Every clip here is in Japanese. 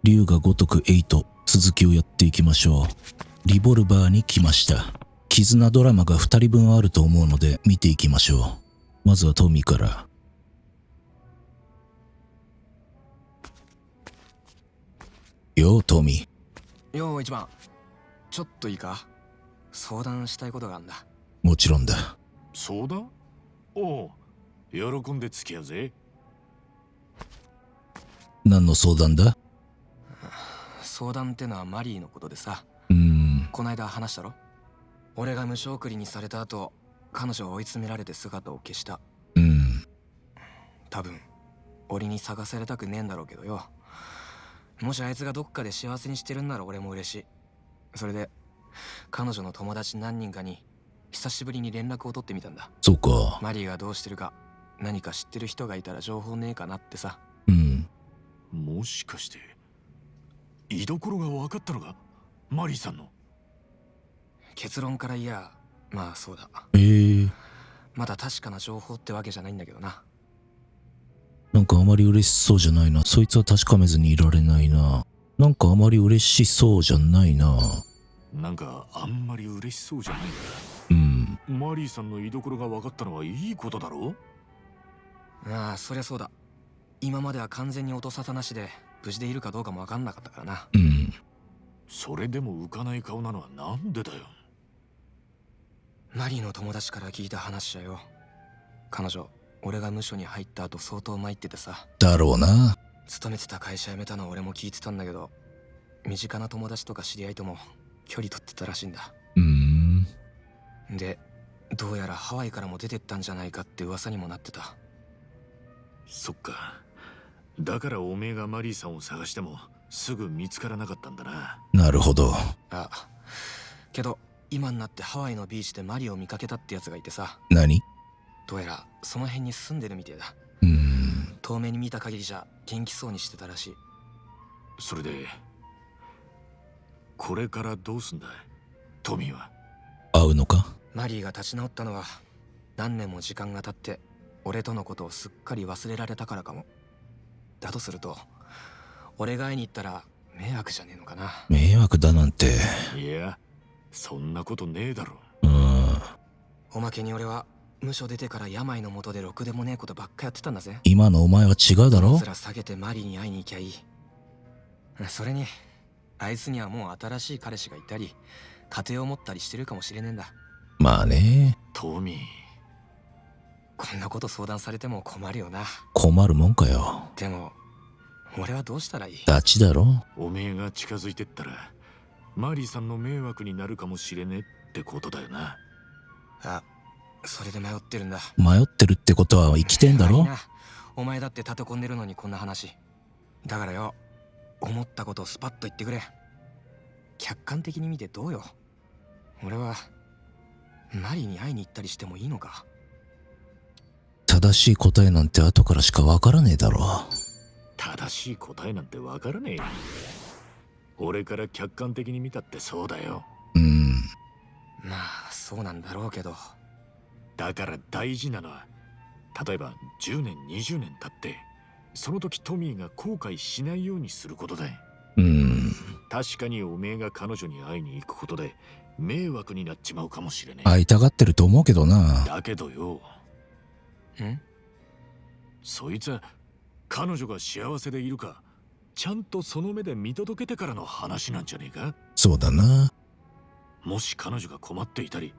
竜が如く8、続きをやっていきましょう。リボルバーに来ました。絆ドラマが2人分あると思うので見ていきましょう。まずはトミーから。ようトミー。よう一番、ちょっといいか？相談したいことがあるんだ。もちろんだ。相談？おう、喜んで付き合うぜ。何の相談だ？相談ってのはマリーのことでさ。こないだ話したろ？俺が無償送りにされた後、彼女は追い詰められて姿を消した。多分俺に探されたくねえんだろうけどよ。もしあいつがどっかで幸せにしてるんなら俺も嬉しい。それで彼女の友達何人かに久しぶりに連絡を取ってみたんだ。そうか。マリーがどうしてるか、何か知ってる人がいたら情報ねえかなってさ。もしかして居所が分かったのか？マリーさんの。結論から言や、まあそうだ。まだ確かな情報ってわけじゃないんだけどな。なんかあまり嬉しそうじゃないな。そいつは確かめずにいられないな。なんかあまり嬉しそうじゃないな。なんかあんまり嬉しそうじゃないんだ。マリーさんの居所が分かったのはいいことだろ？ああ、そりゃそうだ。今までは完全に音沙汰なしで無事でいるかどうかも分かんなかったからな。それでも浮かない顔なのはなんでだよ。マリーの友達から聞いた話だよ。彼女、俺が無所に入った後相当参っててさ。だろうな。勤めてた会社辞めたのは俺も聞いてたんだけど、身近な友達とか知り合いとも距離取ってたらしいんだ。で、どうやらハワイからも出てったんじゃないかって噂にもなってた。そっか。だからおめえがマリーさんを探してもすぐ見つからなかったんだな。なるほど。けど今になってハワイのビーチでマリーを見かけたってやつがいてさ。何？どうやらその辺に住んでるみてえだ。遠目に見た限りじゃ元気そうにしてたらしい。それでこれからどうすんだトミーは。会うのか？マリーが立ち直ったのは何年も時間が経って俺とのことをすっかり忘れられたからかも。だとすると俺が会いに行ったら迷惑じゃねえのかな。迷惑だなんて。いや、そんなことねえだろ。おまけに俺は無所出てから病のもとでろくでもねえことばっかやってたんだぜ。今のお前は違うだろ。つら下げてマリーに会いに行きゃいい。それにあいつにはもう新しい彼氏がいたり家庭を持ったりしてるかもしれねえんだ。まあね。トミー、こんなこと相談されても困るよな。困るもんかよ。でも俺はどうしたらいい？ダチだろ。おめえが近づいてったらマリーさんの迷惑になるかもしれねえってことだよな。それで迷ってるんだ。迷ってるってことは生きてんだろ。お前だって立て込んでるのにこんな話だからよ。思ったことをスパッと言ってくれ。客観的に見てどうよ。俺はマリーに会いに行ったりしてもいいのか？正しい答えなんて後からしかわからねえだろ。正しい答えなんてわからねえよ。俺から客観的に見たってそうだよ。まあそうなんだろうけど。だから大事なのは、例えば10年20年経ってその時トミーが後悔しないようにすることだ。確かにおめえが彼女に会いに行くことで迷惑になっちまうかもしれねえ。会いたがってると思うけどな。だけどよ、そいつは彼女が幸せでいるかちゃんとその目で見届けてからの話なんじゃねえか？そうだな。もし彼女が困っていたり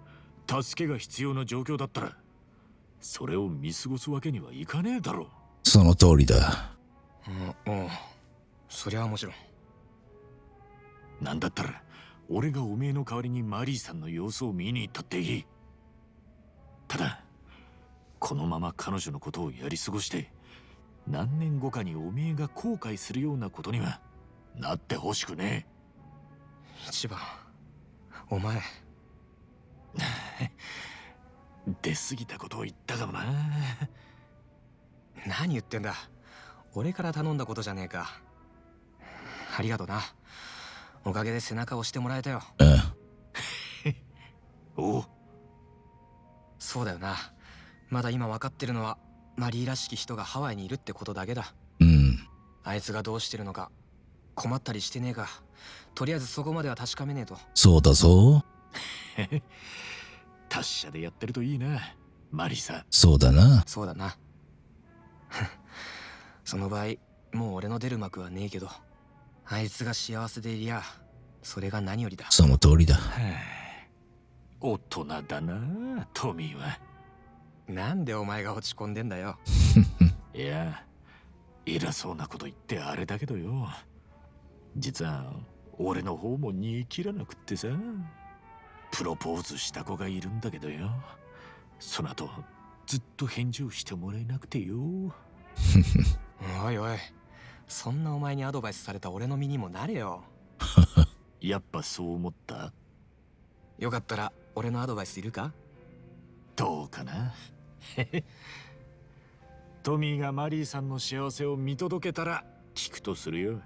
助けが必要な状況だったらそれを見過ごすわけにはいかねえだろう。その通りだ。そりゃもちろん。なんだったら俺がおめえの代わりにマリーさんの様子を見に行ったっていい。ただこのまま彼女のことをやり過ごして何年後かにおめえが後悔するようなことにはなってほしくねえ。一番お前出過ぎたことを言ったかもな。何言ってんだ。俺から頼んだことじゃねえか。ありがとな。おかげで背中を押してもらえたよ。おう。そうだよな。まだ今分かってるのはマリーらしき人がハワイにいるってことだけだ。あいつがどうしてるのか困ったりしてねえか。とりあえずそこまでは確かめねえと。そうだぞ。達者でやってるといいな、マリーさん。そうだな。そうだな。その場合、もう俺の出る幕はねえけど、あいつが幸せでいりゃ、それが何よりだ。その通りだ。大人だな、トミーは。なんでお前が落ち込んでんだよ。いや、偉そうなこと言ってあれだけどよ。実は、俺の方も煮え切らなくってさ。プロポーズした子がいるんだけどよ。その後、ずっと返事をしてもらえなくてよ。おいおい、そんなお前にアドバイスされた俺の身にもなれよ。やっぱそう思った？よかったら俺のアドバイスいるか？どうかな。トミーがマリーさんの幸せを見届けたら聞くとするよ。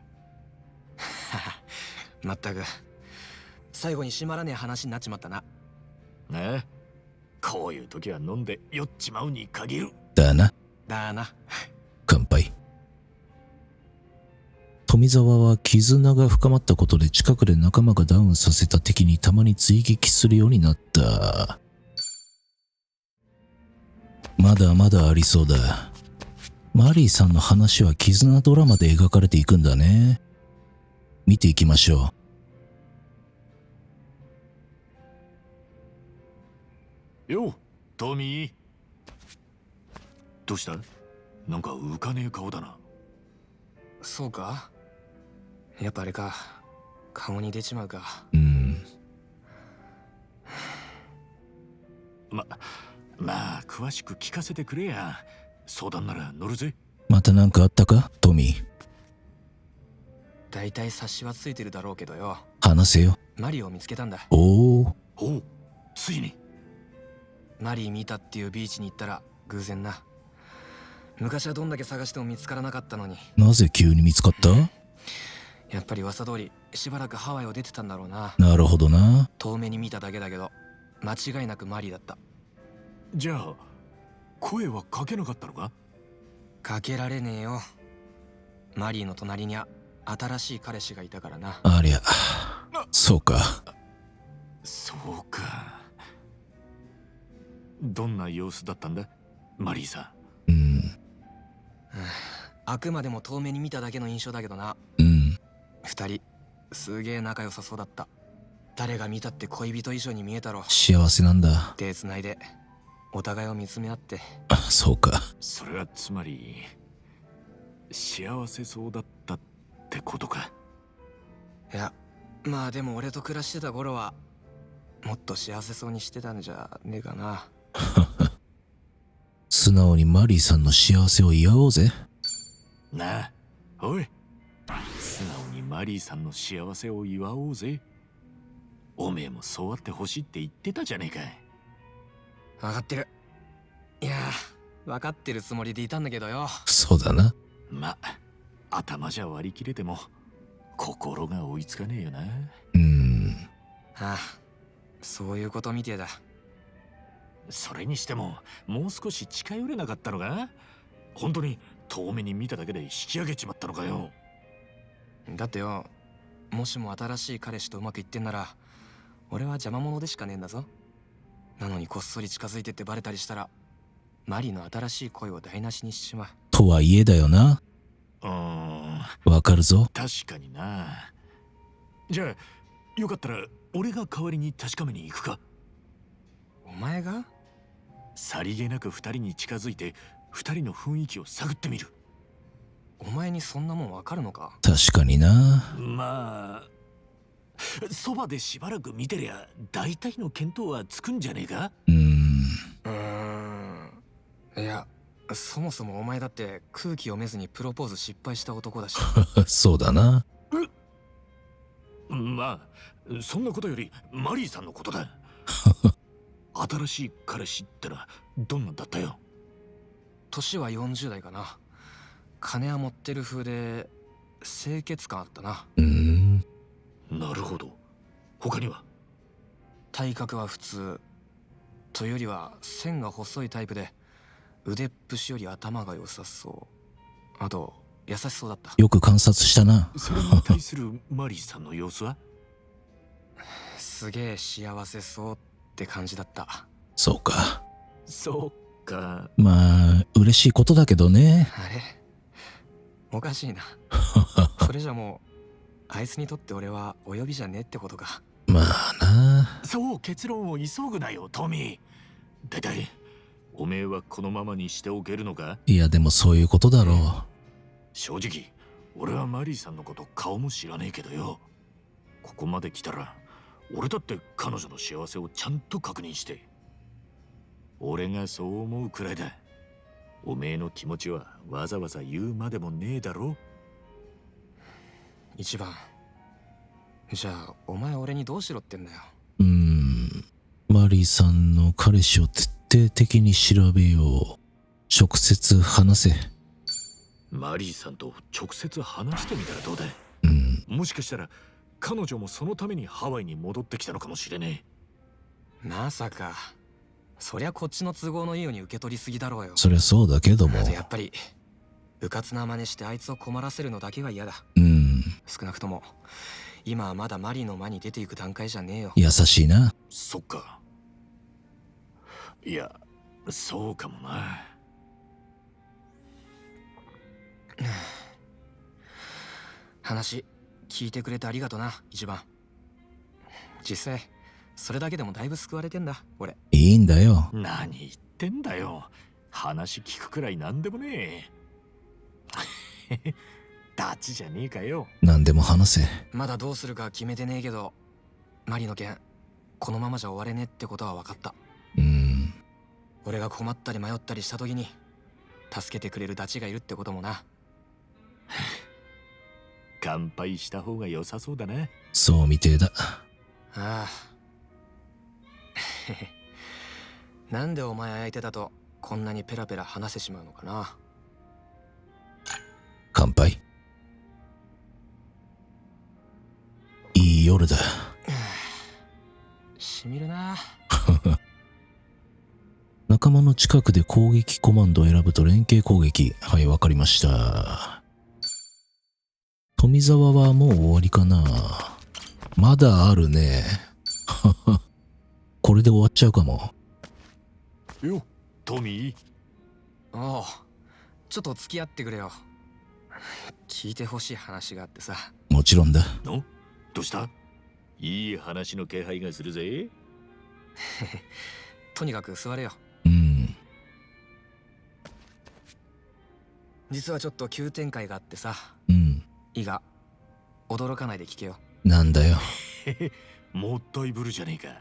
まったく最後に締まらねえ話になっちまったな。ねえ、こういう時は飲んで酔っちまうに限る。だな。だな。乾杯。富澤は絆が深まったことで近くで仲間がダウンさせた敵にたまに追撃するようになった。まだまだありそうだ。マリーさんの話は絆ドラマで描かれていくんだね。見ていきましょう。よう、トミー。どうした？なんか浮かねえ顔だな。そうか？やっぱあれか。顔に出ちまうか。まあ詳しく聞かせてくれや。相談なら乗るぜ。また何かあったかトミー。だいたい察しはついてるだろうけどよ。話せよ。マリーを見つけたんだ。おお。おう、ついに。マリー見たっていうビーチに行ったら偶然な。昔はどんだけ探しても見つからなかったのに。なぜ急に見つかった？やっぱり噂通りしばらくハワイを出てたんだろうな。なるほどな。遠目に見ただけだけど間違いなくマリーだった。じゃあ声はかけなかったのか？かけられねえよ。マリーの隣には新しい彼氏がいたからな。ありゃ、そうか。そうか。どんな様子だったんだ、マリーさん。あくまでも遠目に見ただけの印象だけどな。二人すげえ仲良さそうだった。誰が見たって恋人以上に見えたろ。幸せなんだ。手つないでお互いを見つめ合って。あ、そうか。それはつまり幸せそうだったってことか。いや、まあでも俺と暮らしてた頃はもっと幸せそうにしてたんじゃねえかな。素直にマリーさんの幸せを祝おうぜ。なあ、おい、素直にマリーさんの幸せを祝おうぜ。おめえもそうあってほしいって言ってたじゃねえか。分かってる。いや分かってるつもりでいたんだけどよ。そうだな。ま、頭じゃ割り切れても心が追いつかねえよな。ああ、そういうことみてえだ。それにしてももう少し近寄れなかったのか？本当に遠目に見ただけで引き上げちまったのかよ。だってよ、もしも新しい彼氏とうまくいってんなら俺は邪魔者でしかねえんだぞ。なのにこっそり近づいてってバレたりしたらマリーの新しい恋を台無しにしちまう。とはいえだよな。わかるぞ。確かにな。じゃあよかったら俺が代わりに確かめに行くか？お前が？さりげなく二人に近づいて二人の雰囲気を探ってみる。お前にそんなもんわかるのか？確かにな。まあそばでしばらく見てりゃ大体の見当はつくんじゃねえか？いや、そもそもお前だって空気読めずにプロポーズ失敗した男だし。そうだな。まあそんなことよりマリーさんのことだ。新しい彼氏ってのはどんなんだったよ？年は40代かな。金は持ってる風で清潔感あったな。なるほど。他には？体格は普通というよりは線が細いタイプで腕っぷしより頭が良さそう。あと優しそうだった。よく観察したな。それに対するマリーさんの様子は？すげえ幸せそうって感じだった。そうか。そうか。まあ、嬉しいことだけどね。あれおかしいな。それじゃもうあいつにとって俺はお呼びじゃねえってことか。まあな。そう、結論を急ぐなよトミー。だいたいおめえはこのままにしておけるのか？いやでもそういうことだろう。正直俺はマリーさんのこと顔も知らねえけどよ。ここまで来たら俺だって彼女の幸せをちゃんと確認して。俺がそう思うくらいだ。おめえの気持ちはわざわざ言うまでもねえだろ。一番、じゃあお前俺にどうしろってんだよ。マリーさんの彼氏を徹底的に調べよう。直接話せ。マリーさんと直接話してみたらどうだ？もしかしたら彼女もそのためにハワイに戻ってきたのかもしれねえ。まさか。そりゃこっちの都合のいいように受け取りすぎだろうよ。そりゃそうだけども。あとやっぱりうかつな真似してあいつを困らせるのだけが嫌だ。少なくとも今はまだマリーの間に出ていく段階じゃねえよ。優しいな。そっか。いや、そうかもな。話聞いてくれてありがとな、一番。実際それだけでもだいぶ救われてんだ俺。いいんだよ。何言ってんだよ。話聞くくらいなんでもねえ。ダチじゃねえかよ。何でも話せ。まだどうするか決めてねえけど、マリの件このままじゃ終われねえってことは分かった。俺が困ったり迷ったりした時に助けてくれるダチがいるってこともな。乾杯した方が良さそうだな。そうみてえだ。ああ。なんでお前相手だとこんなにペラペラ話せしまうのかな。乾杯。いい夜だ。しみるな。仲間の近くで攻撃コマンドを選ぶと連携攻撃。はい、わかりました。富澤はもう終わりかな。まだあるね。これで終わっちゃうかも。よ、トミー。おう、ちょっと付き合ってくれよ。聞いてほしい話があってさ。もちろんだ。どうした？いい話の気配がするぜ。とにかく座れよ。実はちょっと急展開があってさ。いいが驚かないで聞けよ。なんだよ。もったいぶるじゃねえか。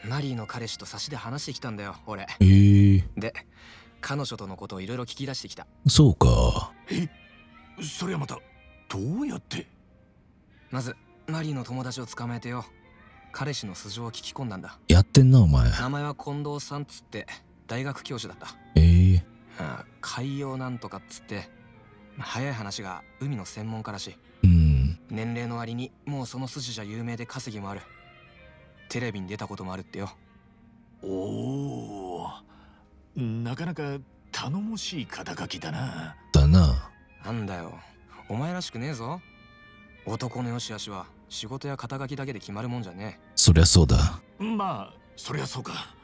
マリーの彼氏と差しで話してきたんだよ俺。で彼女とのことをいろいろ聞き出してきた。そうか。そりゃまたどうやって？まずマリーの友達を捕まえてよ、彼氏の素性を聞き込んだんだ。やってんなお前。名前は近藤さんっつって大学教授だった。海洋なんとかっつって早い話が海の専門家らしい。年齢の割にもうその筋じゃ有名で稼ぎもある。テレビに出たこともあるってよ。おお、なかなか頼もしい肩書きだな。なんだよ、お前らしくねえぞ。男の良し悪しは仕事や肩書きだけで決まるもんじゃねえ。そりゃそうだ。まあそりゃそうか。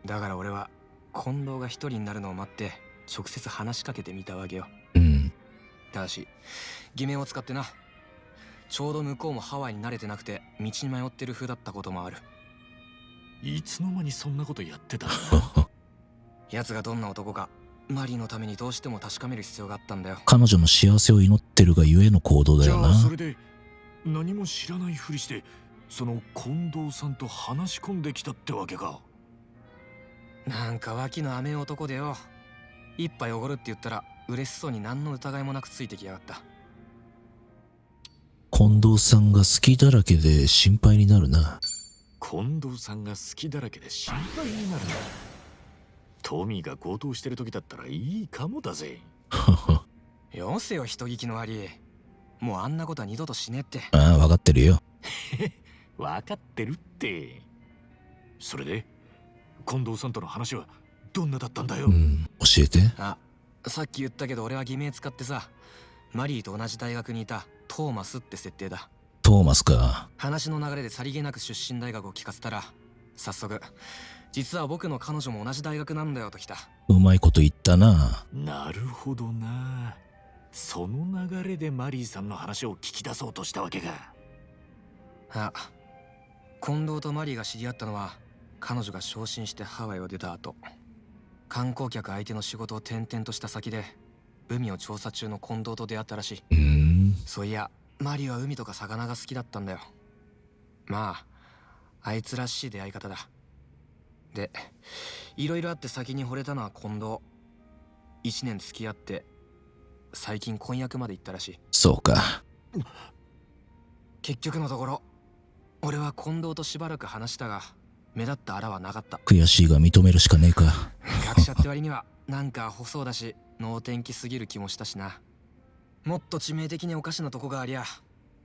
だから俺は近藤が一人になるのを待って直接話しかけてみたわけよ。ただし偽名を使ってな。ちょうど向こうもハワイに慣れてなくて道に迷ってる風だったこともある。いつの間にそんなことやってたんだ。奴がどんな男かマリーのためにどうしても確かめる必要があったんだよ。彼女の幸せを祈ってるがゆえの行動だよな。じゃあそれで何も知らないふりしてその近藤さんと話し込んできたってわけか。なんか脇の甘い男でよ、一杯おごるって言ったら嬉しそうに何の疑いもなくついてきやがった。近藤さんが好きだらけで心配になるな。近藤さんが好きだらけで心配になるな。トミーが強盗してる時だったらいいかもだぜ。よせよ人聞きの悪い。もうあんなことは二度としねえって。ああ、分かってるよ。分かってるって。それで近藤さんとの話はどんなだったんだよ。教えて。さっき言ったけど俺は偽名使ってさ、マリーと同じ大学にいたトーマスって設定だ。トーマスか。話の流れでさりげなく出身大学を聞かせたら、早速実は僕の彼女も同じ大学なんだよときた。うまいこと言ったな。なるほどな。その流れでマリーさんの話を聞き出そうとしたわけか。あ、近藤とマリーが知り合ったのは彼女が昇進してハワイを出た後、観光客相手の仕事を転々とした先で海を調査中の近藤と出会ったらしい。そういやマリーは海とか魚が好きだったんだよ。まああいつらしい出会い方だ。でいろいろあって先に惚れたのは近藤。1年付き合って最近婚約まで行ったらしい。そうか。結局のところ俺は近藤としばらく話したが目立ったあらはなかった。悔しいが認めるしかねえか。学者って割にはなんか細そうだし能天気すぎる気もしたしな。もっと致命的におかしなとこがありゃ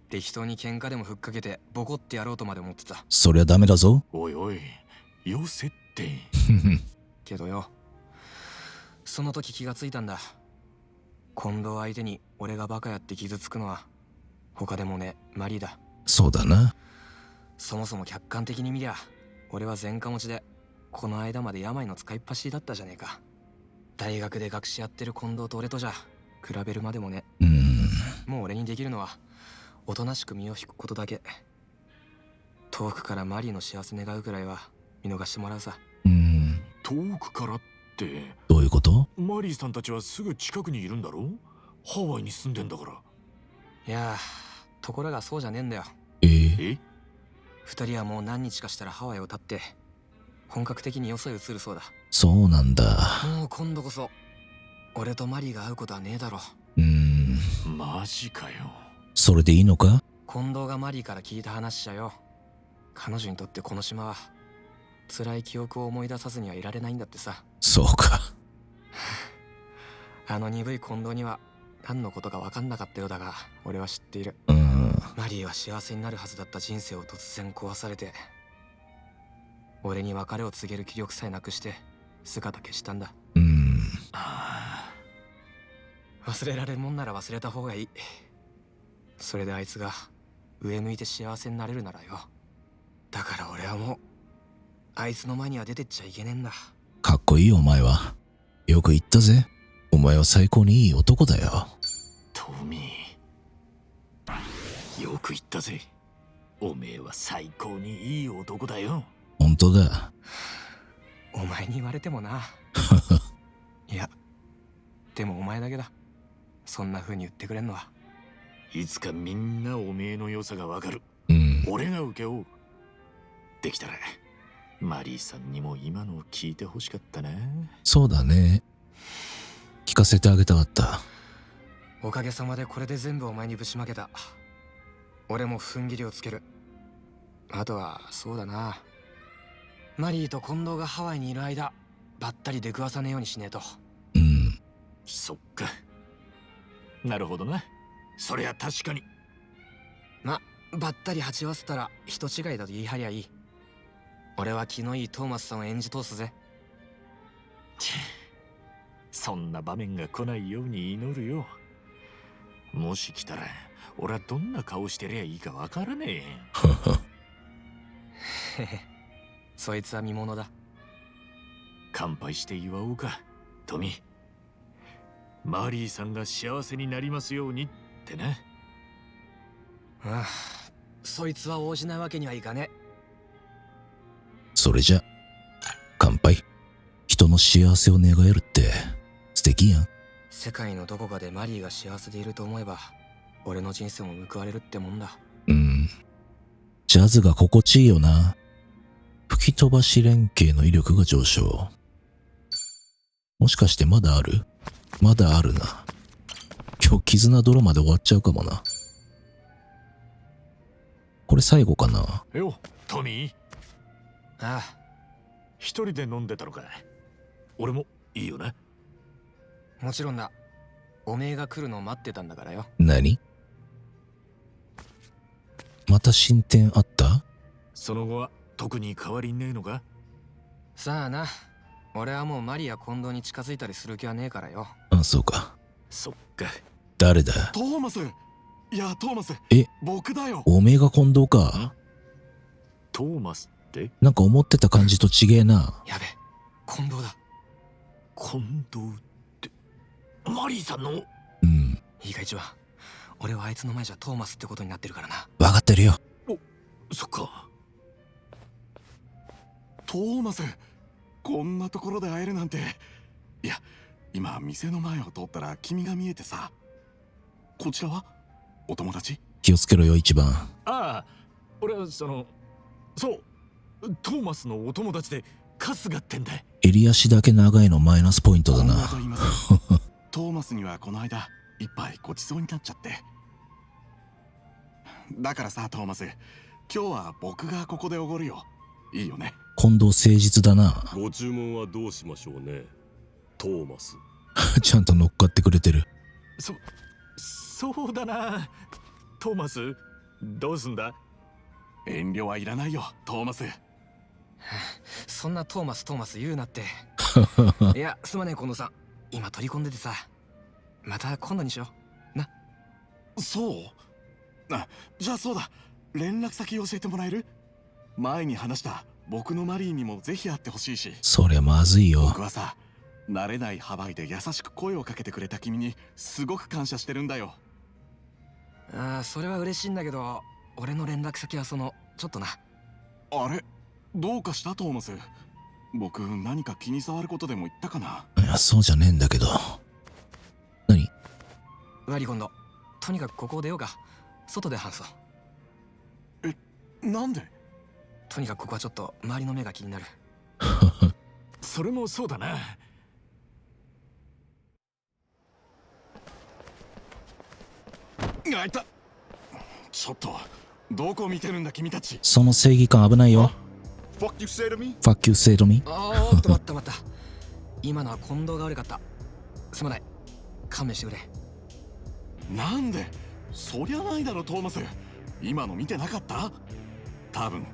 適当に喧嘩でもふっかけてボコってやろうとまで思ってた。そりゃダメだぞ。おいおい、よせって。けどよ、その時気がついたんだ。近藤相手に俺がバカやって傷つくのは他でもねマリーだ。そうだな。そもそも客観的に見りゃ俺は前科持ちでこの間まで病の使いっ走りだったじゃねえか。大学で学士やってる近藤と俺とじゃ比べるまでもね。もう俺にできるのはおとなしく身を引くことだけ。遠くからマリーの幸せ願うくらいは見逃してもらうさ。遠くからってどういうこと？マリーさんたちはすぐ近くにいるんだろ？ハワイに住んでんだから。いやところがそうじゃねえんだよ。え？二人はもう何日かしたらハワイを立って本格的によそへ移るそうだ。そうなんだ。もう今度こそ俺とマリーが会うことはねえだろ。マジかよ。それでいいのか？近藤がマリーから聞いた話じゃよ、彼女にとってこの島は辛い記憶を思い出さずにはいられないんだってさ。そうか。あの鈍い近藤には何のことか分かんなかったようだが俺は知っている。マリーは幸せになるはずだった人生を突然壊されて俺に別れを告げる気力さえなくして姿消したんだ。忘れられるもんなら忘れた方がいい。それであいつが上向いて幸せになれるならよ。だから俺はもうあいつの前には出てっちゃいけねえんだ。かっこいいよお前は。よく言ったぜ。お前は最高にいい男だよ。トミー、よく言ったぜ。おめえは最高にいい男だよ。本当だ。お前に言われてもな。いやでもお前だけだ、そんな風に言ってくれんのは。いつかみんなおめえの良さがわかる。俺が請け負う。できたらマリーさんにも今のを聞いてほしかったな。そうだね。聞かせてあげたかった。おかげさまでこれで全部お前にぶちまけた。俺も踏ん切りをつける。あとはそうだな、マリーと近藤がハワイにいる間ばったり出くわさねえようにしねえと。そっか、なるほどな。そりゃ確かに。ま、ばったり鉢合わせたら人違いだと言い張りゃいい。俺は気のいいトーマスさんを演じ通すぜ。そんな場面が来ないように祈るよ。もし来たら俺はどんな顔してりゃいいかわからねえ。へへ、そいつは見物だ。乾杯して祝おうか、トミー。マリーさんが幸せになりますようにってな。ああ、そいつは応じないわけにはいかねえ。それじゃ乾杯。人の幸せを願えるって素敵やん。世界のどこかでマリーが幸せでいると思えば俺の人生も報われるってもんだ。ジャズが心地いいよな。吹き飛ばし連携の威力が上昇。もしかしてまだある？まだあるな。今日絆泥まで終わっちゃうかもな。これ最後かな。よ、トミー。ああ、一人で飲んでたのか。俺もいいよな。もちろんだ。おめえが来るのを待ってたんだからよ。何？また進展あった？その後は特に変わりねえのか？さあな、俺はもうマリーや近藤に近づいたりする気はねえからよ。あ、そうか。そっか。誰だ？トーマス。いや、トーマス。え、僕だよ。おめえが近藤か。トーマスって？なんか思ってた感じと違えな。やべ、近藤だ。近藤って、マリーさんの？うん。いいか一番。俺はあいつの前じゃトーマスってことになってるからな。わかってるよ。そっか。トーマス。こんなところで会えるなんて。いや、今店の前を通ったら君が見えてさ。こちらはお友達？気をつけろよ、一番。ああ、俺はそう、トーマスのお友達で春日ってんだ。襟足だけ長いのマイナスポイントだな。トーマスにはこの間一杯ごちそうになっちゃって。だからさ、トーマス、今日は僕がここでおごるよ。いいよね？近藤誠実だな。ご注文はどうしましょうね、トーマス。ちゃんと乗っかってくれてる。そうだな。トーマス、どうすんだ？遠慮はいらないよ、トーマス。そんなトーマス言うなって。いや、すまねえ近藤さん。今取り込んでてさ。また今度にしよう。な。そう？じゃあそうだ。連絡先教えてもらえる？前に話した僕のマリーにもぜひ会ってほしいし。そりゃまずいよ。僕はさ、慣れないハワイで優しく声をかけてくれた君にすごく感謝してるんだよ。ああ、それは嬉しいんだけど、俺の連絡先はちょっとな。あれ？どうかしたトーマス？僕何か気に障ることでも言ったかな？いや、そうじゃねえんだけど。何？悪い今度。とにかくここを出ようか。外で話そう。なんで？とにかくここはちょっと周りの目が気になる。それもそうだな。あいた。ちょっとどこ見てるんだ君たち。その正義感危ないよ。Fuck you say to me? Fuck you say to me? あーっと待った。今のは近藤が悪かった。すまない。勘弁してくれ。なんで？そりゃないだろトーマス。今の見てなかった？多分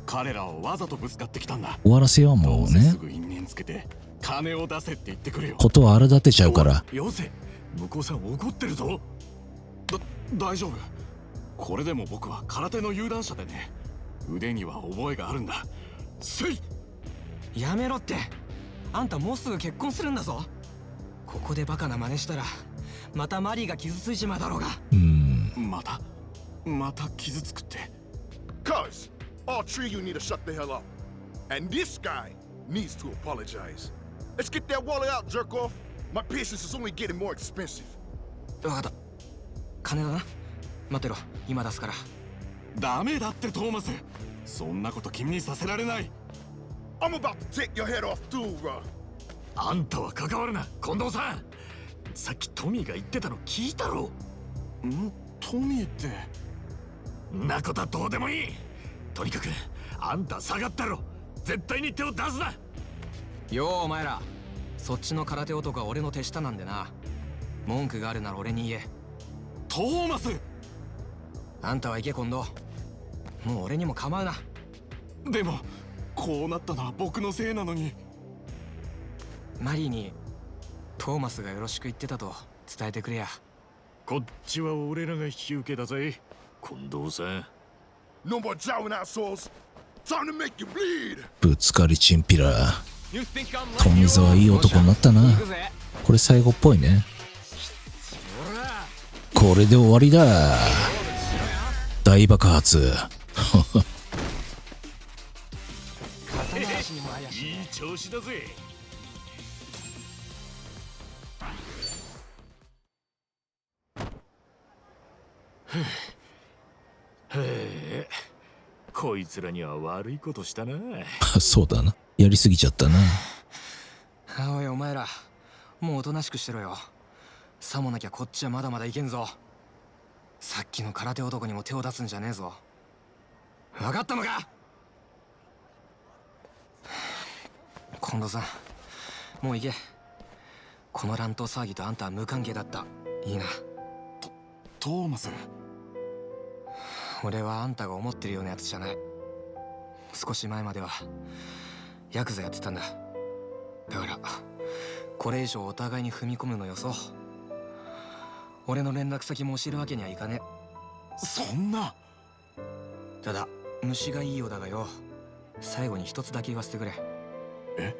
彼らをわざとぶつかってきたんだ。終わらせようもうねどうせす。ぐ因縁つけて金を出せって言ってくるよ。ことは荒立てちゃうから。よせ、向こうさん怒ってるぞ。大丈夫。これでも僕は空手の有段者でね。腕には覚えがあるんだ。せい！やめろって。あんたもうすぐ結婚するんだぞ。ここでバカな真似したらまたマリーが傷ついちまうだろうが。また傷つくって。Cuz, all three of you need to shut the hell up. And this guy needs to apologize. Let's get that wallet out, jerk off. My patience is only getting more expensive. わかった。金だな。待ってろ、今出すから。ダメだってトーマス。そんなこと君にさせられない。I'm about to take your head off too, bro. あんたは関わるな、近藤さん。さっきトミーが言ってたの聞いたろ。トミーって。んなことはどうでもいい。とにかくあんた下がったろ。絶対に手を出すな。ようお前ら、そっちの空手男は俺の手下なんでな。文句があるなら俺に言え。トーマス。あんたは行け近藤。もう俺にも構うな。でもこうなったのは僕のせいなのに。マリーにトーマスがよろしく言ってたと伝えてくれや。こっちは俺らが引き受けたぜ、近藤さん。 No more jowling assholes. Time to make you bleed. ぶつかりチンピラ。富澤いい男になったな。これ最後っぽいね。これで終わりだ。大爆発。いい調子だぜ。へえ、こいつらには悪いことしたな。そうだな。やりすぎちゃったな。おいお前ら、もうおとなしくしてろよ。さもなきゃこっちはまだまだいけんぞ。さっきの空手男にも手を出すんじゃねえぞ。分かったのか？近藤さん、もう行け。この乱闘騒ぎとあんたは無関係だった。いいな。トーマス。俺はあんたが思ってるようなやつじゃない。少し前まではヤクザやってたんだ。だからこれ以上お互いに踏み込むのよそう。俺の連絡先も教えるわけにはいかねそんな。え。ただ虫がいいようだがよ、最後に一つだけ言わせてくれ。え？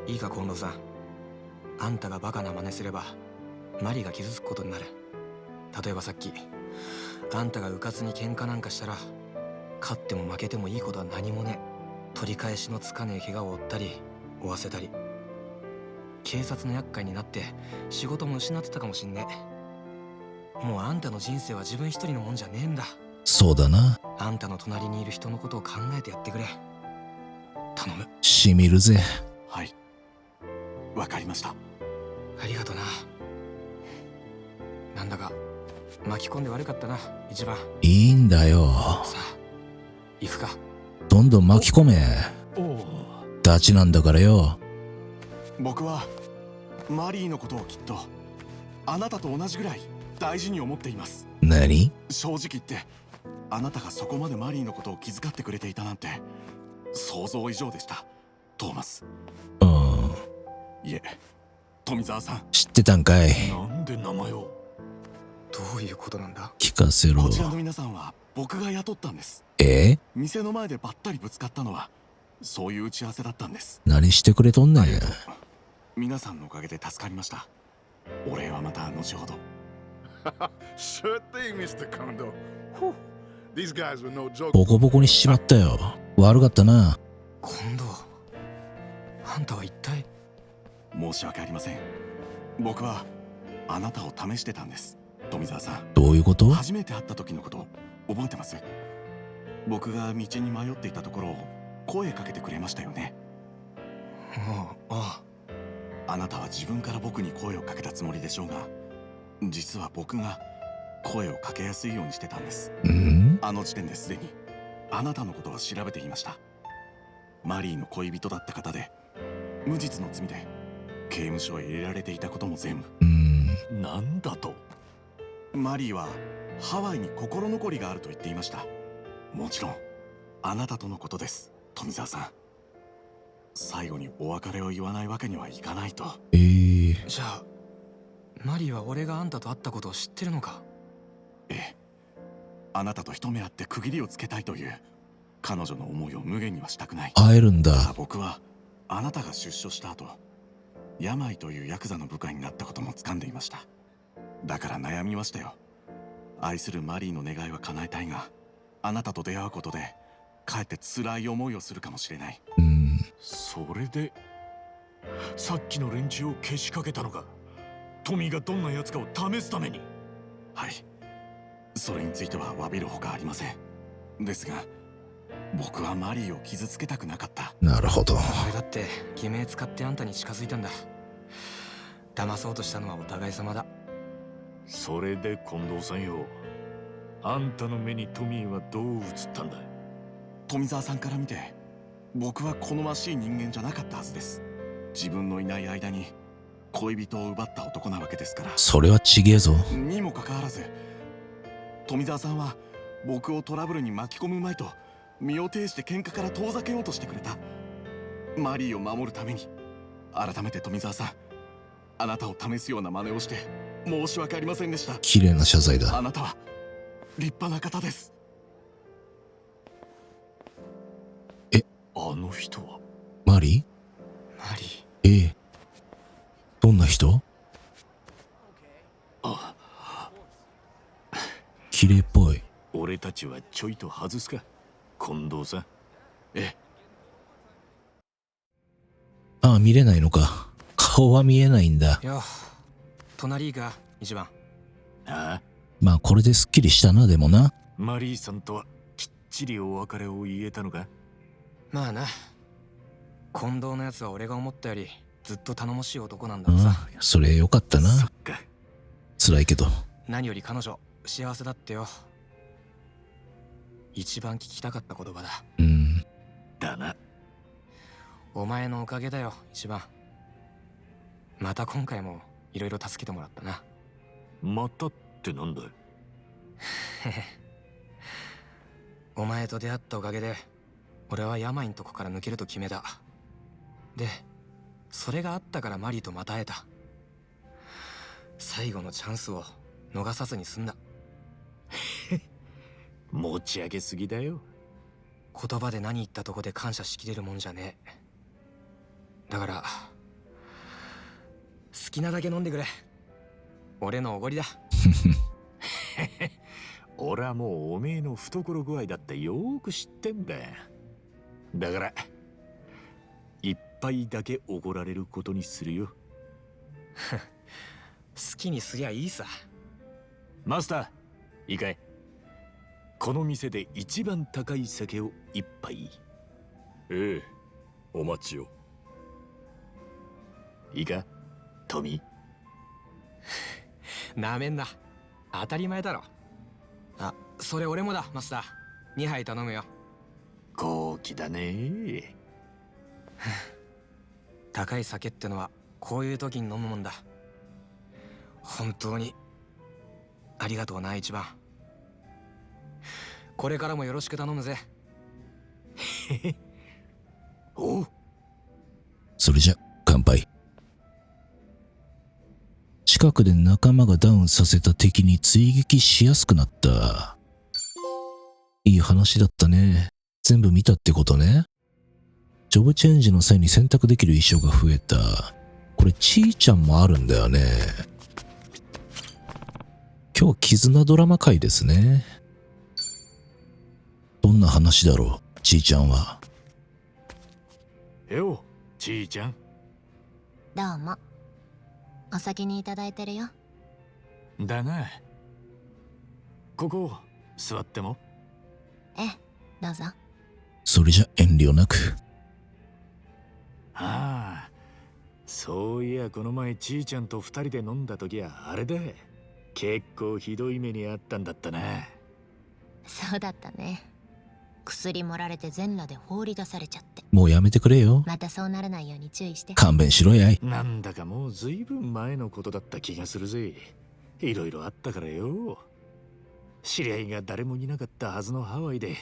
いいか近藤さん、あんたがバカな真似すればマリが傷つくことになる。例えばさっきあんたがうかつに喧嘩なんかしたら、勝っても負けてもいいことは何もねえ。取り返しのつかねえ怪我を負ったり負わせたり、警察の厄介になって仕事も失ってたかもしんねえ。もうあんたの人生は自分一人のもんじゃねえんだ。そうだな。あんたの隣にいる人のことを考えてやってくれ。頼む。しみるぜ。はい、わかりました。ありがとな。なんだか巻き込んで悪かったな一番。いいんだよ。さあ行くか。どんどん巻き込め。おお。ダチなんだからよ。僕はマリーのことをきっとあなたと同じぐらい大事に思っています。何？正直言ってあなたがそこまでマリーのことを気遣ってくれていたなんて想像以上でした、トーマス。うん。いえ、富澤さん。知ってたんかい。なんで名前を。どういうことなんだ。聞かせろ。こちらの皆さんは僕が雇ったんです。店の前でばったりぶつかったのはそういう打ち合わせだったんです。何してくれとんねん。皆さんのおかげで助かりました。お礼はまた後ほど。Sure thing, Mr. Kondo. Whew. These guys were no joke. ボコボコにしちまったよ。悪かったな。近藤、あんたは一体。申し訳ありません。僕はあなたを試してたんです、富澤さん。どういうこと？初めて会った時のこと覚えてます？僕が道に迷っていたところを声かけてくれましたよね。ああなたは自分から僕に声をかけたつもりでしょうが、実は僕が声をかけやすいようにしてたんです。あの時点ですでにあなたのことは調べていました。マリーの恋人だった方で無実の罪で刑務所へ入れられていたことも全部。なんだと。マリーはハワイに心残りがあると言っていました。もちろんあなたとのことです、富澤さん。最後にお別れを言わないわけにはいかないと。じゃあマリーは俺があんたと会ったことを知ってるのか？ええ、あなたと一目会って区切りをつけたいという彼女の思いを無限にはしたくない。会えるんだ。ただ僕はあなたが出所した後、病というヤクザの部下になったことも掴んでいました。だから悩みましたよ。愛するマリーの願いは叶えたいが、あなたと出会うことでかえって辛い思いをするかもしれない。それでさっきの連中をけしかけたのか。トミーがどんなやつかを試すために。はい、それについては詫びるほかありません。ですが僕はマリーを傷つけたくなかった。なるほど。俺だって偽名使ってあんたに近づいたんだ。騙そうとしたのはお互い様だ。それで近藤さんよ、あんたの目にトミーはどう映ったんだ。富澤さんから見て僕は好ましい人間じゃなかったはずです。自分のいない間に恋人を奪った男なわけですから。それはちげえぞ。にもかかわらず富澤さんは僕をトラブルに巻き込むまいと身を挺して喧嘩から遠ざけようとしてくれた。マリーを守るために。改めて富澤さん、あなたを試すような真似をして申し訳ありませんでした。綺麗な謝罪だ。あなたは立派な方です。あの人はマリマリー？どんな人？綺麗っぽい。俺たちはちょいと外すか、近藤さん。ああ、見れないのか。顔は見えないんだ。よ、隣が一番。ああ、まあこれですっきりしたな。でもな、マリーさんとはきっちりお別れを言えたのか。まあな、近藤のやつは俺が思ったよりずっと頼もしい男なんだろさ。それよかったな。そっか。辛いけど。何より彼女幸せだってよ。一番聞きたかった言葉だ。だな。お前のおかげだよ一番。また今回もいろいろ助けてもらったな。またってなんだよ。お前と出会ったおかげで俺は病のとこから抜けると決めた。でそれがあったからマリーとまた会えた。最後のチャンスを逃さずに済んだ。持ち上げすぎだよ。言葉で何言ったとこで感謝しきれるもんじゃねえ。だから好きなだけ飲んでくれ。俺のおごりだ。俺はもうおめえの懐具合だってよーく知ってんだ。だから一杯だけおごられることにするよ。好きにすりゃいいさ。マスター、いいかい。この店で一番高い酒を一杯。ええ、お待ちを。いいか、トミー。なめんな。当たり前だろ。あ、それ俺もだ、マスター。2杯頼むよ。豪気だね。高い酒ってのはこういう時に飲むもんだ。本当にありがとうな、一番。これからもよろしく頼むぜ。おう。それじゃ乾杯。近くで仲間がダウンさせた敵に追撃しやすくなった。いい話だったね。全部見たってことね。ジョブチェンジの際に選択できる衣装が増えた。これちーちゃんもあるんだよね。今日絆ドラマ会ですね。どんな話だろう、ちーちゃんは。よ、ちーちゃん。どうも。お先にいただいてるよ。だな。ここ座っても。ええ、どうぞ。それじゃ遠慮なく。ああ、そういやこの前ちーちゃんと二人で飲んだ時はあれだ。結構ひどい目にあったんだったな。そうだったね。薬盛られて全裸で放り出されちゃって。もうやめてくれよ。またそうならないように注意して。勘弁しろやい。なんだかもうずいぶん前のことだった気がするぜ。いろいろあったからよ。知り合いが誰もいなかったはずのハワイで、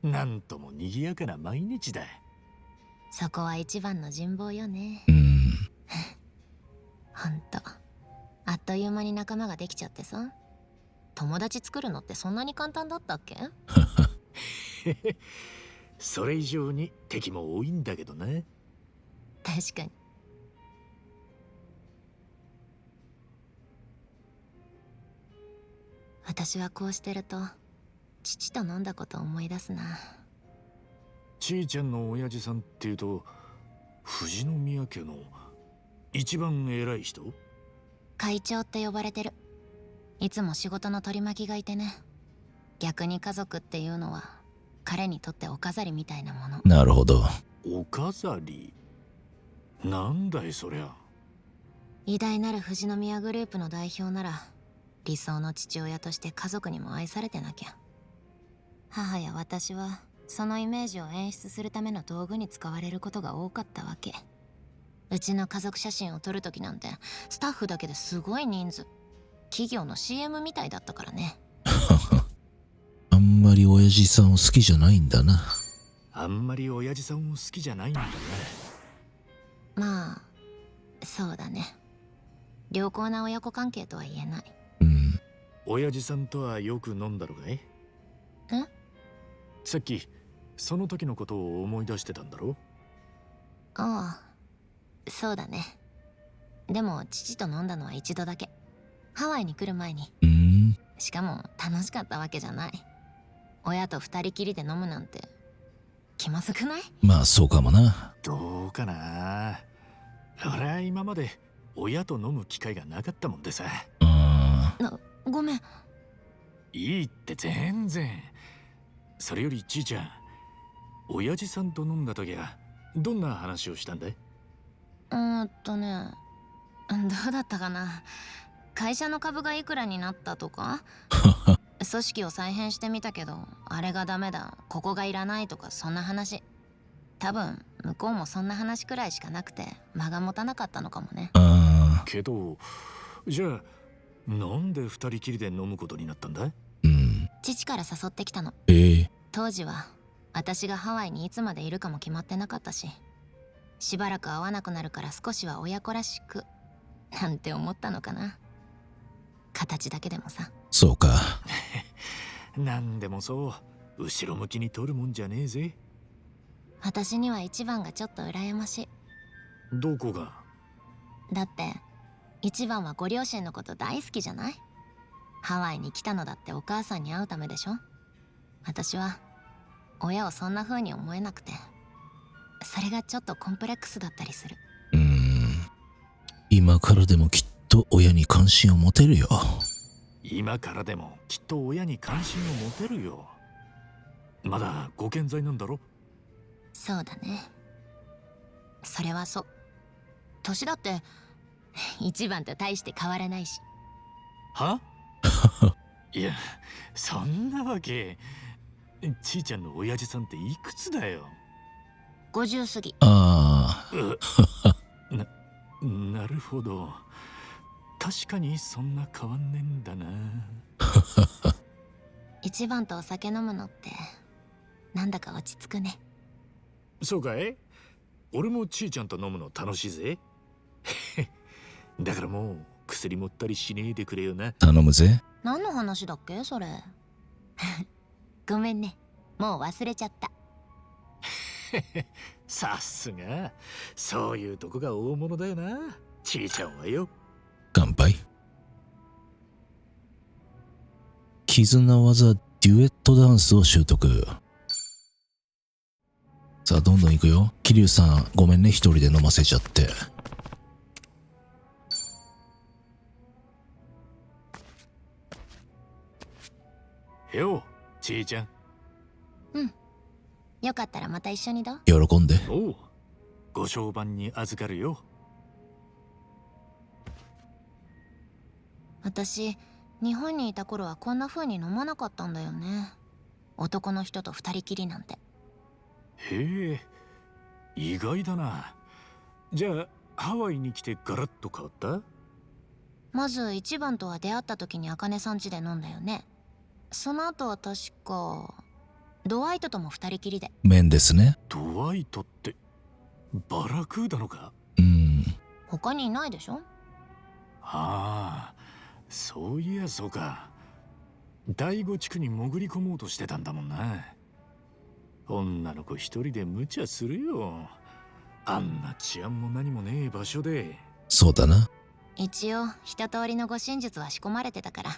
なんとも賑やかな毎日だ。そこは一番の人望よね。ほんとあっという間に仲間ができちゃってさ。友達作るのってそんなに簡単だったっけ？それ以上に敵も多いんだけどね。確かに。私はこうしてると父と飲んだことを思い出すな。ちーちゃんの親父さんっていうと富士宮家の一番偉い人？会長って呼ばれてる。いつも仕事の取り巻きがいてね。逆に家族っていうのは彼にとってお飾りみたいなもの。なるほど。お飾り？なんだいそりゃ。偉大なる富士宮グループの代表なら理想の父親として家族にも愛されてなきゃ。母や私はそのイメージを演出するための道具に使われることが多かったわけ。うちの家族写真を撮るときなんてスタッフだけですごい人数。企業の CM みたいだったからね。あんまり親父さんを好きじゃないんだな。あんまり親父さんを好きじゃないんだね。まあそうだね。良好な親子関係とは言えない。親父さんとはよく飲んだろかい？さっきその時のことを思い出してたんだろ？ああ、そうだね。でも父と飲んだのは一度だけ。ハワイに来る前に。しかも楽しかったわけじゃない。親と二人きりで飲むなんて気まずくない？まあそうかもな。どうかな。俺は今まで親と飲む機会がなかったもんでさ。ごめん。いいって全然。それよりちーちゃん、親父さんと飲んだ時はどんな話をしたんだい？どうだったかな。会社の株がいくらになったとか組織を再編してみたけどあれがダメだ、ここがいらないとか、そんな話。多分向こうもそんな話くらいしかなくて間が持たなかったのかもね。けどじゃあなんで二人きりで飲むことになったんだ？父から誘ってきたの。当時は私がハワイにいつまでいるかも決まってなかったし、しばらく会わなくなるから少しは親子らしくなんて思ったのかな。形だけでもさ。そうか。なんでもそう後ろ向きに取るもんじゃねえぜ。私には一番がちょっと羨ましい。どこが？だって一番はご両親のこと大好きじゃない？ハワイに来たのだってお母さんに会うためでしょ。私は親をそんな風に思えなくて、それがちょっとコンプレックスだったりする。今からでもきっと親に関心を持てるよ。今からでもきっと親に関心を持てるよ。まだご健在なんだろ？そうだね。それはそう。年だって一番と大して変わらないし。いや、そんなわけ。ちいちゃんの親父さんっていくつだよ？50過ぎ。なるほど。確かにそんな変わんねえんだな。一番とお酒飲むのってなんだか落ち着くね。そうかい？俺もちいちゃんと飲むの楽しいぜ。だからもう薬持ったりしねえでくれよな。頼むぜ。何の話だっけそれ。ごめんね、もう忘れちゃった。さすがそういうとこが大物だよな、ちいちゃんはよ。乾杯。絆技デュエットダンスを習得。さあどんどん行くよ。桐生さんごめんね、一人で飲ませちゃって。よちいちゃん。よかったらまた一緒にどう？喜んで。おう、ご商売に預かるよ。私日本にいた頃はこんな風に飲まなかったんだよね。男の人と二人きりなんて。へえ、意外だな。じゃあハワイに来てガラッと変わった？まず一番とは出会った時に茜さん家で飲んだよね。その後は確かドワイトとも二人きりで。麺ですね。ドワイトってバラクーダのか？他にいないでしょ。ああ、そういやそうか。第五地区に潜り込もうとしてたんだもんな。女の子一人で無茶するよ。あんな治安も何もねえ場所で。そうだな。一応一通りの護身術は仕込まれてたから。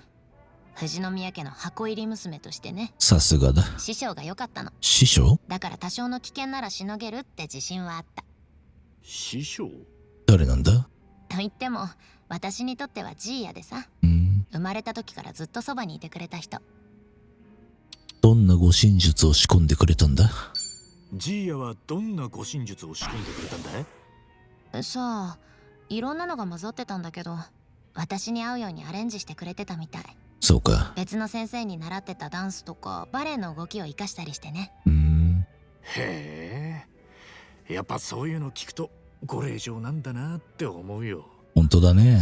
富士宮家の箱入り娘としてね。さすがだ。師匠が良かったの。師匠？だから多少の危険ならしのげるって自信はあった。師匠？誰なんだ？と言っても私にとってはジーヤでさ。生まれた時からずっとそばにいてくれた人。どんな護身術を仕込んでくれたんだ？ジーヤはどんな護身術を仕込んでくれたんだ？さあ、いろんなのが混ざってたんだけど、私に合うようにアレンジしてくれてたみたい。そうか。別の先生に習ってたダンスとかバレエの動きを活かしたりしてね。へえ、やっぱそういうの聞くとご令嬢なんだなって思うよ。本当だね。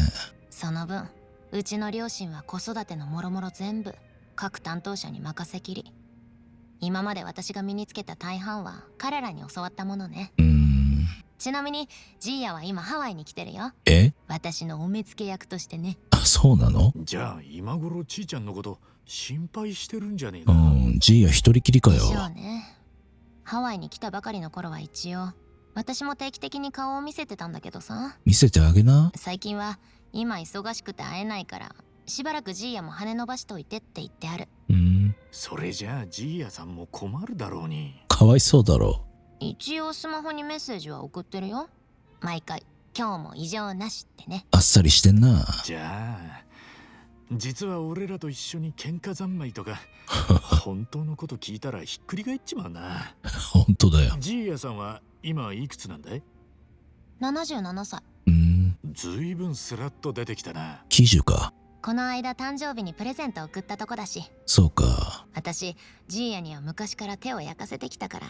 その分うちの両親は子育てのもろもろ全部各担当者に任せきり。今まで私が身につけた大半は彼らに教わったものね。ちなみにジーヤは今ハワイに来てるよ。私のお目付け役としてね。あ、そうなの？じゃあ今頃ちいちゃんのこと心配してるんじゃねえか。ジーヤ一人きりかよ。でしょうね。ハワイに来たばかりの頃は一応私も定期的に顔を見せてたんだけどさ。見せてあげな。最近は今忙しくて会えないからしばらくジーヤも羽伸ばしといてって言ってある。それじゃあジーヤさんも困るだろうに。かわいそうだろう。一応スマホにメッセージは送ってるよ。毎回今日も異常なしってね。あっさりしてんな。じゃあ実は俺らと一緒に喧嘩三昧とか本当のこと聞いたらひっくり返っちまうな。本当だよ。ジーヤさんは今いくつなんだい？77歳。ずいぶんスラッと出てきたな。喜寿か。この間誕生日にプレゼント送ったとこだし。そうか。私ジーヤには昔から手を焼かせてきたから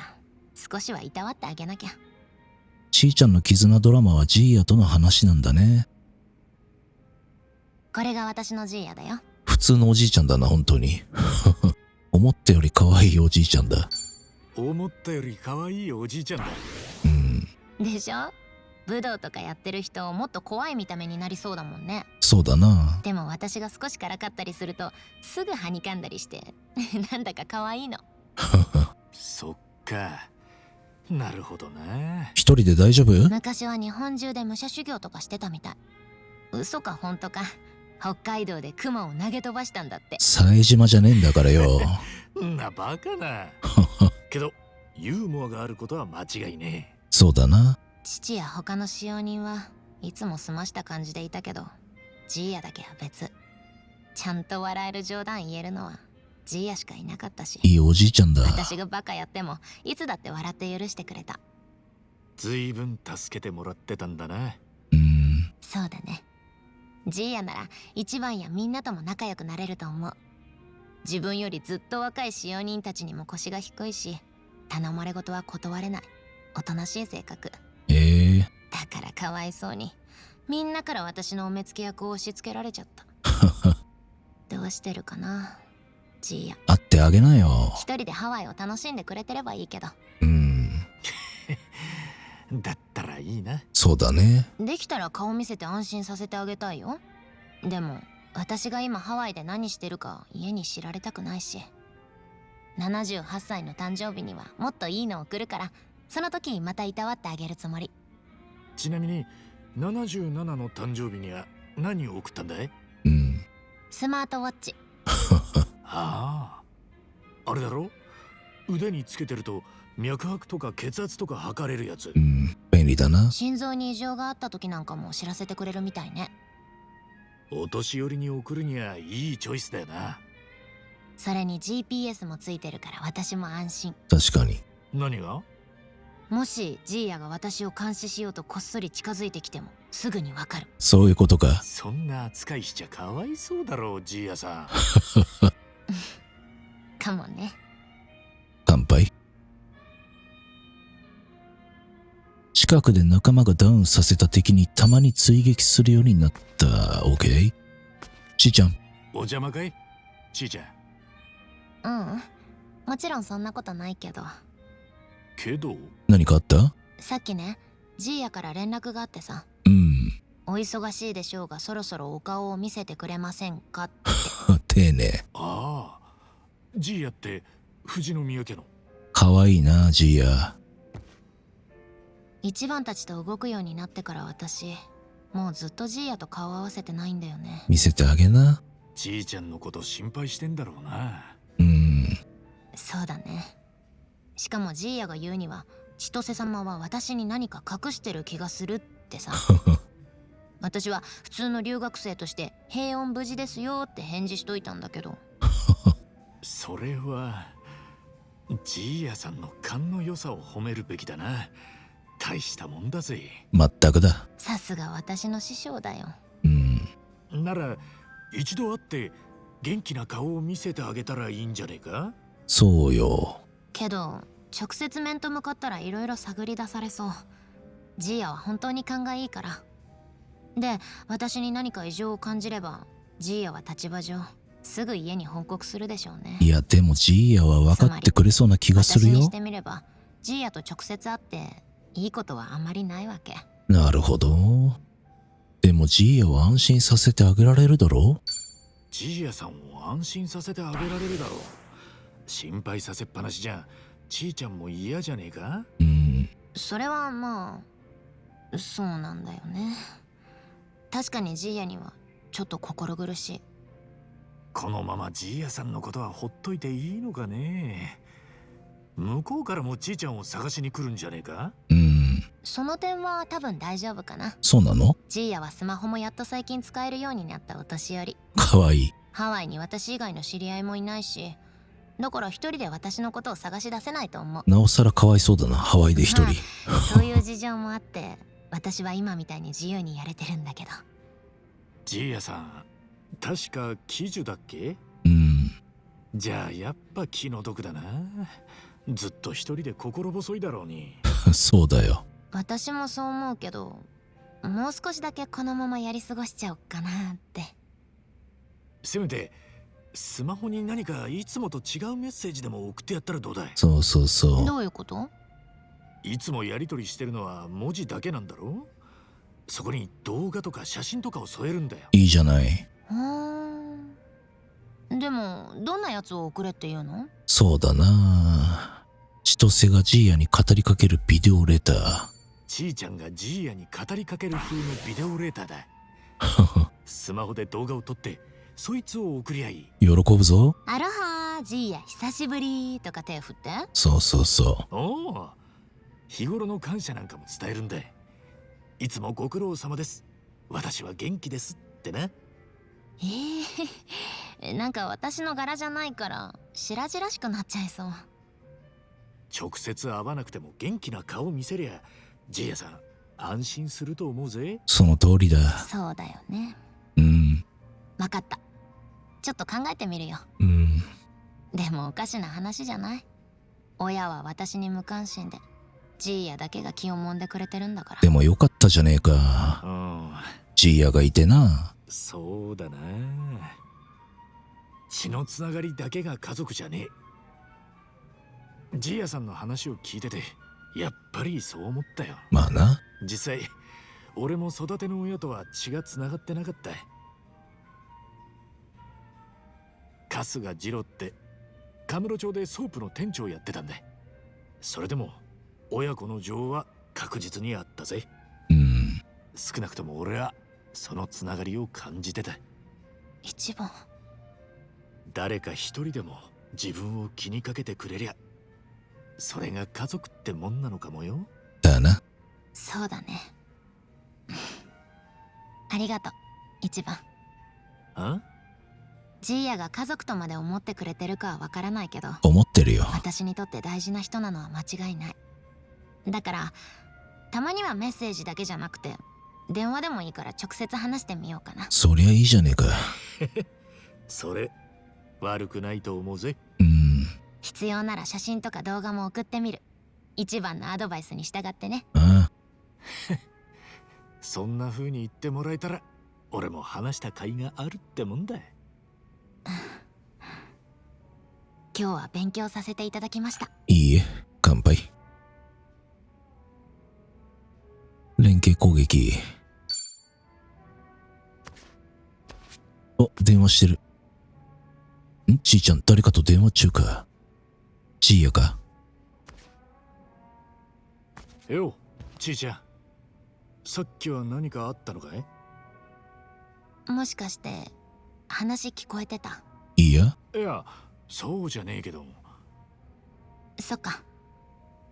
少しはいたわってあげなきゃ。ちーちゃんの絆ドラマはジーヤとの話なんだね。これが私のジーヤだよ。普通のおじいちゃんだな、本当に。思ったより可愛いおじいちゃんだ。思ったより可愛いおじいちゃんだ。でしょ？武道とかやってる人もっと怖い見た目になりそうだもんね。そうだな。でも私が少しからかったりするとすぐはにかんだりしてなんだか可愛いの。そっか。なるほどな。一人で大丈夫？昔は日本中で武者修行とかしてたみたい。嘘か本当か、北海道で雲を投げ飛ばしたんだって。冴島じゃねえんだからよ。なバカな。けどユーモアがあることは間違いねえ。そうだな。父や他の使用人はいつも済ました感じでいたけど、ジーヤだけは別。ちゃんと笑える冗談言えるのはジーヤしかいなかったし、いいおじいちゃんだ。私がバカやってもいつだって笑って許してくれた。ずいぶん助けてもらってたんだな。そうだね。ジーヤなら一番やみんなとも仲良くなれると思う。自分よりずっと若い使用人たちにも腰が低いし、頼まれ事は断れないおとなしい性格。だからかわいそうにみんなから私のお目付け役を押し付けられちゃった。どうしてるかなジーヤ。会ってあげなよ。一人でハワイを楽しんでくれてればいいけど。だったらいいな。そうだね。できたら顔見せて安心させてあげたいよ。でも私が今ハワイで何してるか家に知られたくないし、78歳の誕生日にはもっといいの送るから、その時またいたわってあげるつもり。ちなみに77の誕生日には何を送ったんだい？スマートウォッチ。ああ、あれだろ？腕につけてると脈拍とか血圧とか測れるやつ。便利だな。心臓に異常があった時なんかも知らせてくれるみたいね。お年寄りに送るにはいいチョイスだよな。それに GPS もついてるから私も安心。確かに。何が？もしジーヤが私を監視しようとこっそり近づいてきてもすぐにわかる。そういうことか。そんな扱いしちゃかわいそうだろう、ジーヤさん。かもね。乾杯。近くで仲間がダウンさせた敵にたまに追撃するようになった。OK？ ちーちゃん。お邪魔かい？ちーちゃん。もちろんそんなことないけど。けど何かあった？さっきね、ジーヤから連絡があってさ。お忙しいでしょうがそろそろお顔を見せてくれませんかって。丁寧。ああ、ジーヤって富士宮家の。かわいいな、ジーヤ。一番たちと動くようになってから私もうずっとジーヤと顔合わせてないんだよね。見せてあげな。じいちゃんのこと心配してんだろうな。そうだね。しかもジーヤが言うには千歳様は私に何か隠してる気がするってさ。私は普通の留学生として平穏無事ですよって返事しといたんだけど。それはジーヤさんの勘の良さを褒めるべきだな。大したもんだぜ。まったくだ。さすが私の師匠だよ。なら一度会って元気な顔を見せてあげたらいいんじゃねえか？そうよ。けど直接面と向かったらいろいろ探り出されそう。ジーヤは本当に勘がいいから。で、私に何か異常を感じればジーヤは立場上すぐ家に報告するでしょうね。いやでもジーヤは分かってくれそうな気がするよ。私にしてみればジーヤと直接会っていいことはあんまりないわけ。なるほど。でもジーヤを安心させてあげられるだろう？ジーヤさんを安心させてあげられるだろう。心配させっぱなしじゃちーちゃんも嫌じゃねえか？それはまあそうなんだよね。確かにジーヤにはちょっと心苦しい。このままジーヤさんのことはほっといていいのかね。向こうからもちーちゃんを探しに来るんじゃねえか？その点は多分大丈夫かな。そうなの？ジーヤはスマホもやっと最近使えるようになったお年寄り。かわいい。ハワイに私以外の知り合いもいないし、だから一人で私のことを探し出せないと思う。なおさらかわいそうだな、ハワイで一人。そういう事情もあって私は今みたいに自由にやれてるんだけど。ジーヤさん確か喜寿だっけ？じゃあやっぱ気の毒だな。ずっと一人で心細いだろうに。そうだよ。私もそう思うけど、もう少しだけこのままやり過ごしちゃおっかなって。せめてスマホに何かいつもと違うメッセージでも送ってやったらどうだい？そうそうそう。どういうこと？いつもやりとりしてるのは文字だけなんだろ。そこに動画とか写真とかを添えるんだよ。いいじゃない。でもどんなやつを送れって言うの？そうだな。千歳がジーヤに語りかけるビデオレター。ちーちゃんがジーヤに語りかける風のビデオレターだ。スマホで動画を撮ってそいつを送り合い。喜ぶぞ。アロハー、ジーヤ久しぶりとか手振って。そうそうそう。おお、日頃の感謝なんかも伝えるんだ。いつもご苦労様です。私は元気ですってな。なんか私の柄じゃないから白々しくなっちゃいそう。直接会わなくても元気な顔見せりゃジーヤさん安心すると思うぜ。その通りだ。そうだよね。わかった。ちょっと考えてみるよ。でもおかしな話じゃない？親は私に無関心でジーヤだけが気を揉んでくれてるんだから。でもよかったじゃねえか。ジーヤがいてな。そうだな。血のつながりだけが家族じゃねえ。ジーヤさんの話を聞いててやっぱりそう思ったよ。まあな。実際俺も育ての親とは血がつながってなかった。春日次郎ってカムロ町でソープの店長やってたんだ。それでも親子の情は確実にあったぜ。少なくとも俺はそのつながりを感じてた。一番誰か一人でも自分を気にかけてくれりゃそれが家族ってもんなのかもよ。だな。そうだね。ありがとう一番。ジーヤが家族とまで思ってくれてるかはわからないけど、思ってるよ。私にとって大事な人なのは間違いない。だからたまにはメッセージだけじゃなくて電話でもいいから直接話してみようかな。そりゃいいじゃねえか。それ悪くないと思うぜ。必要なら写真とか動画も送ってみる。一番のアドバイスに従ってね。そんな風に言ってもらえたら俺も話した甲斐があるってもんだ。今日は勉強させていただきました。いいえ、乾杯。連携攻撃。お、電話してる。ちーちゃん、誰かと電話中か。ジーヤか。よ、ちーちゃん。さっきは何かあったのかい？もしかして話聞こえてた？いや、そうじゃねえけど。そっか。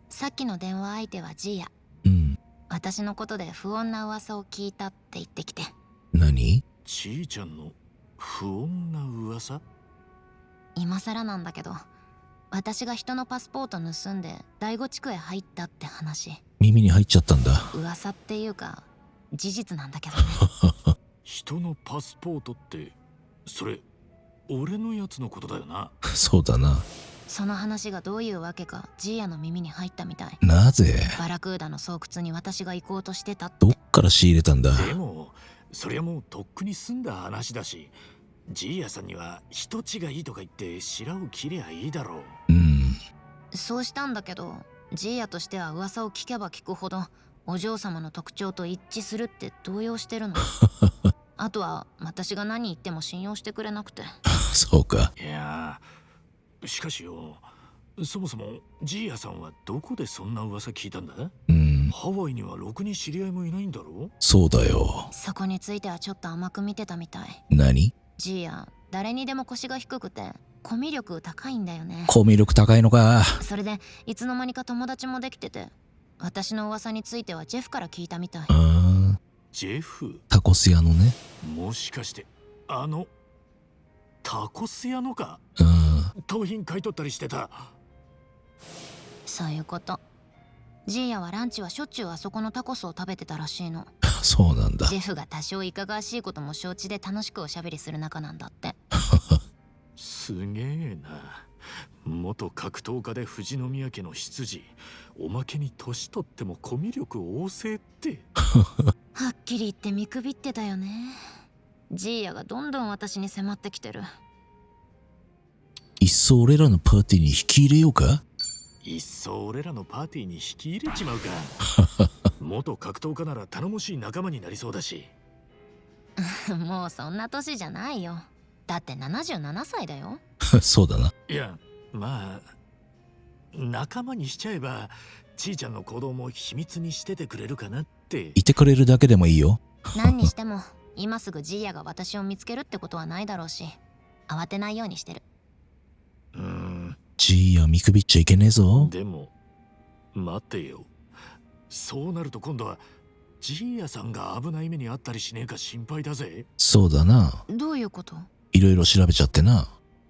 さっきの電話相手はジーヤ。私のことで不穏な噂を聞いたって言ってきて。何？ちーちゃんの不穏な噂？今更なんだけど、私が人のパスポート盗んで第五地区へ入ったって話。耳に入っちゃったんだ。噂っていうか事実なんだけどね。人のパスポートってそれ俺のやつのことだよな。そうだな。その話がどういうわけかジーヤの耳に入ったみたい。なぜ？バラクーダの巣窟に私が行こうとしてたって。どっから仕入れたんだ？でもそりゃもうとっくに済んだ話だし、ジーヤさんには人違いとか言って白を切りゃいいだろう。そうしたんだけど、ジーヤとしては噂を聞けば聞くほどお嬢様の特徴と一致するって動揺してるの。あとは私が何言っても信用してくれなくて。そうか。いやしかしよ、そもそもジーヤさんはどこでそんな噂聞いたんだ？ハワイにはろくに知り合いもいないんだろ？そうだよ。そこについてはちょっと甘く見てたみたい。何？ジーヤ誰にでも腰が低くてコミュ力高いんだよね。コミュ力高いのか。それでいつの間にか友達もできてて、私の噂についてはジェフから聞いたみたい。ジェフ？タコス屋のね。もしかしてタコス屋のか？盗品買い取ったりしてた。そういうこと。ジーヤはランチはしょっちゅうあそこのタコスを食べてたらしいの。そうなんだ。ジェフが多少いかがわしいことも承知で楽しくおしゃべりする仲なんだって。すげえな。元格闘家で富士宮家の執事、おまけに年取ってもコミュ力旺盛って。はっきり言って見くびってたよね。ジーヤがどんどん私に迫ってきてる。いっそ俺らのパーティーに引き入れようか？いっそ俺らのパーティーに引き入れちまうか。元格闘家なら頼もしい仲間になりそうだし。もうそんな年じゃないよ。だって77歳だよ。そうだな。いや、まあ仲間にしちゃえばちーちゃんの行動も秘密にしててくれるかなって。いてくれるだけでもいいよ。何にしても今すぐジーヤが私を見つけるってことはないだろうし、慌てないようにしてる。ジーヤ見くびっちゃいけねえぞ。でも待ってよ、そうなると今度はジーヤさんが危ない目にあったりしねえか心配だぜ。そうだな。どういうこと？いろいろ調べちゃってな。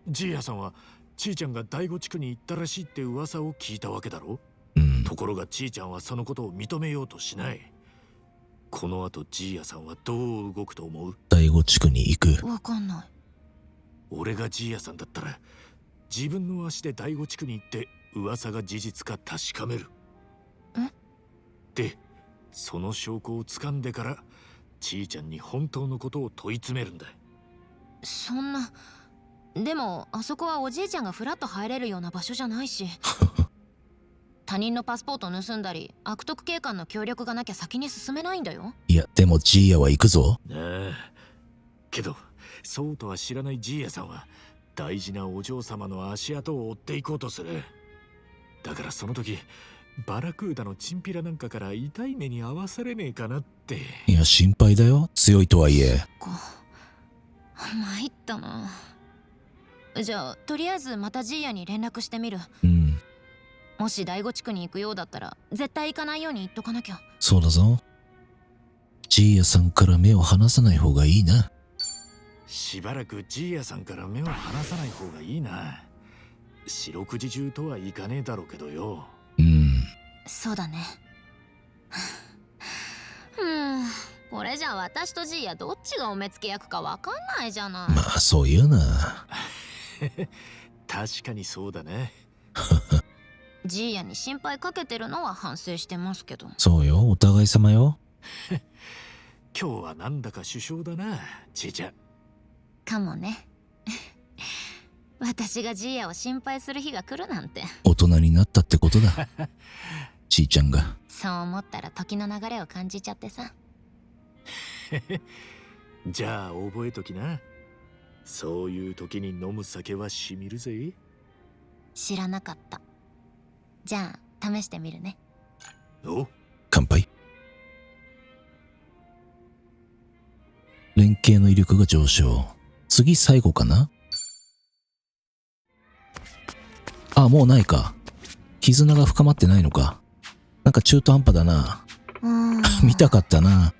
ジーヤさんはちーちゃんが第五地区に行ったらしいって噂を聞いたわけだろ。ところがちーちゃんはそのことを認めようとしない。この後ジーヤさんはどう動くと思う？第五地区に行く。わかんない。俺がジーヤさんだったら自分の足で第五地区に行って噂が事実か確かめる。でその証拠を掴んでからちーちゃんに本当のことを問い詰めるんだ。そんな。でもあそこはおじいちゃんがフラッと入れるような場所じゃないし。他人のパスポート盗んだり悪徳警官の協力がなきゃ先に進めないんだよ。いやでもジーヤは行くぞ。けどそうとは知らないジーヤさんは大事なお嬢様の足跡を追っていこうとする。だからその時バラクーダのチンピラなんかから痛い目に遭わされねえかなって。いや心配だよ、強いとはいえ。参ったな。じゃあとりあえずまたジーヤに連絡してみる。もし第五地区に行くようだったら絶対行かないように言っとかなきゃ。そうだぞ。ジーヤさんから目を離さない方がいいな。しばらくジーヤさんから目を離さない方がいいな。四六時中とはいかねえだろうけどよ。そうだね。これじゃ私とジーヤどっちがお目付け役かわかんないじゃない。まあそう言うな。確かにそうだね。ジーヤに心配かけてるのは反省してますけど。そうよ、お互い様よ。今日はなんだか首相だな、ちーちゃん。かもね。私がジーヤを心配する日が来るなんて。大人になったってことだ。ちーちゃんが。そう思ったら時の流れを感じちゃってさ。じゃあ覚えときな。そういう時に飲む酒はしみるぜ。知らなかった。じゃあ試してみるね。お、乾杯。連携の威力が上昇。次最後かな。あ、もうないか。絆が深まってないのか。なんか中途半端だな。見たかったな。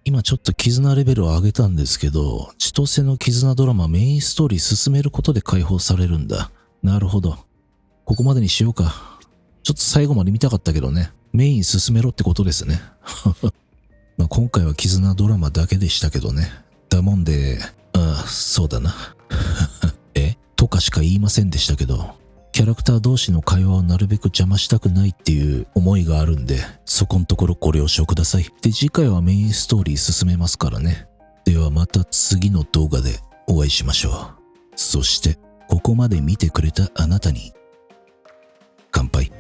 今ちょっと絆レベルを上げたんですけど、千歳の絆ドラマメインストーリー進めることで解放されるんだ。なるほど。ここまでにしようか。ちょっと最後まで見たかったけどね。メイン進めろってことですね。まあ今回は絆ドラマだけでしたけどね。だもんで、そうだな。とかしか言いませんでしたけど、キャラクター同士の会話をなるべく邪魔したくないっていう思いがあるんで、そこんところご了承ください。で、次回はメインストーリー進めますからね。ではまた次の動画でお会いしましょう。そして、ここまで見てくれたあなたに、乾杯。